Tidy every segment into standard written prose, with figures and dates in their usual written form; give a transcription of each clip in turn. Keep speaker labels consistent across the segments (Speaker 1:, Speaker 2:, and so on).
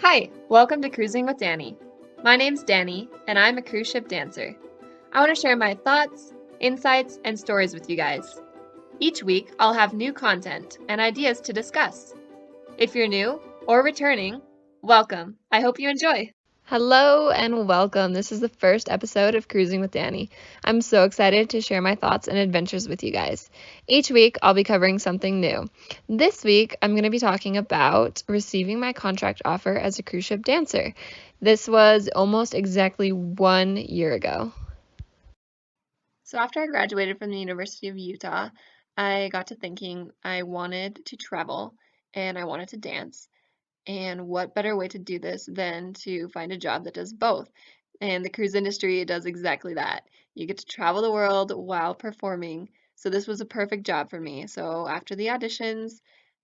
Speaker 1: Hi, welcome to Cruising with Danny. My name's Danny, and I'm a cruise ship dancer. I want to share my thoughts, insights, and stories with you guys. Each week, I'll have new content and ideas to discuss. If you're new or returning, welcome. I hope you enjoy. Hello and welcome. This is the first episode of Cruising with Danny. I'm so excited to share my thoughts and adventures with you guys. Each week, I'll be covering something new. This week, I'm going to be talking about receiving my contract offer as a cruise ship dancer. This was almost exactly 1 year ago. So after I graduated from the University of Utah, I got to thinking I wanted to travel and I wanted to dance. And what better way to do this than to find a job that does both? And the cruise industry does exactly that. You get to travel the world while performing. So this was a perfect job for me. So after the auditions,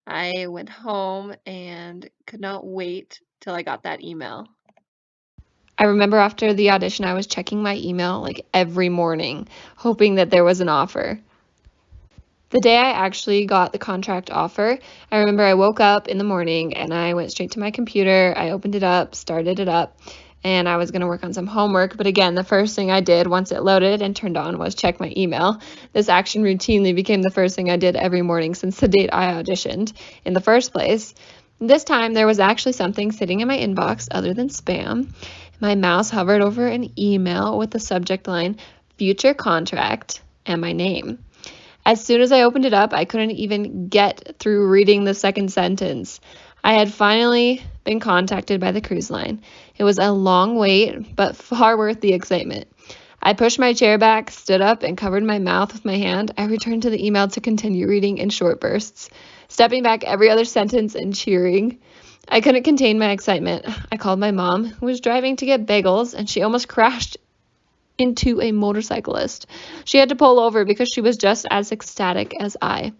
Speaker 1: I went home and could not wait till I got that email. I remember after the audition, I was checking my email like every morning, hoping that there was an offer. The day I actually got the contract offer, I remember I woke up in the morning and I went straight to my computer. I opened it up, started it up, and I was going to work on some homework. But again, the first thing I did once it loaded and turned on was check my email. This action routinely became the first thing I did every morning since the date I auditioned in the first place. This time, there was actually something sitting in my inbox other than spam. My mouse hovered over an email with the subject line, Future Contract, and my name. As soon as I opened it up, I couldn't even get through reading the second sentence. I had finally been contacted by the cruise line. It was a long wait, but far worth the excitement. I pushed my chair back, stood up, and covered my mouth with my hand. I returned to the email to continue reading in short bursts, stepping back every other sentence and cheering. I couldn't contain my excitement. I called my mom, who was driving to get bagels, and she almost crashed into a motorcyclist. She had to pull over because she was just as ecstatic as I.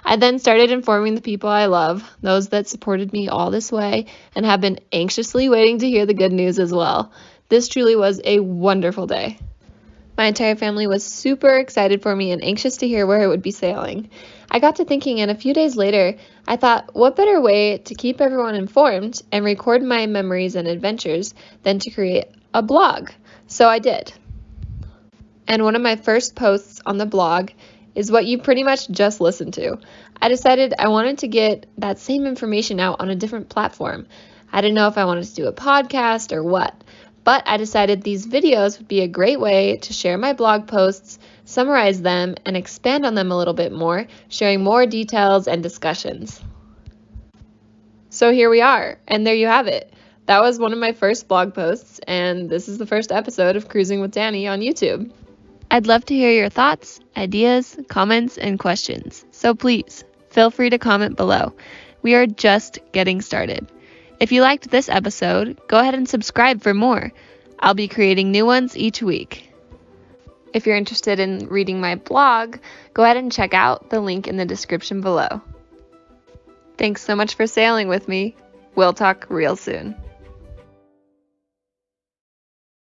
Speaker 1: I then started informing the people I love, those that supported me all this way, and have been anxiously waiting to hear the good news as well. This truly was a wonderful day. My entire family was super excited for me and anxious to hear where it would be sailing. I got to thinking, and a few days later, I thought, what better way to keep everyone informed and record my memories and adventures than to create a blog? So I did. And one of my first posts on the blog is what you pretty much just listened to. I decided I wanted to get that same information out on a different platform. I didn't know if I wanted to do a podcast or what, but I decided these videos would be a great way to share my blog posts, summarize them, and expand on them a little bit more, sharing more details and discussions. So here we are, and there you have it. That was one of my first blog posts, and this is the first episode of Cruising with Danny on YouTube. I'd love to hear your thoughts, ideas, comments, and questions. So please, feel free to comment below. We are just getting started. If you liked this episode, go ahead and subscribe for more. I'll be creating new ones each week. If you're interested in reading my blog, go ahead and check out the link in the description below. Thanks so much for sailing with me. We'll talk real soon.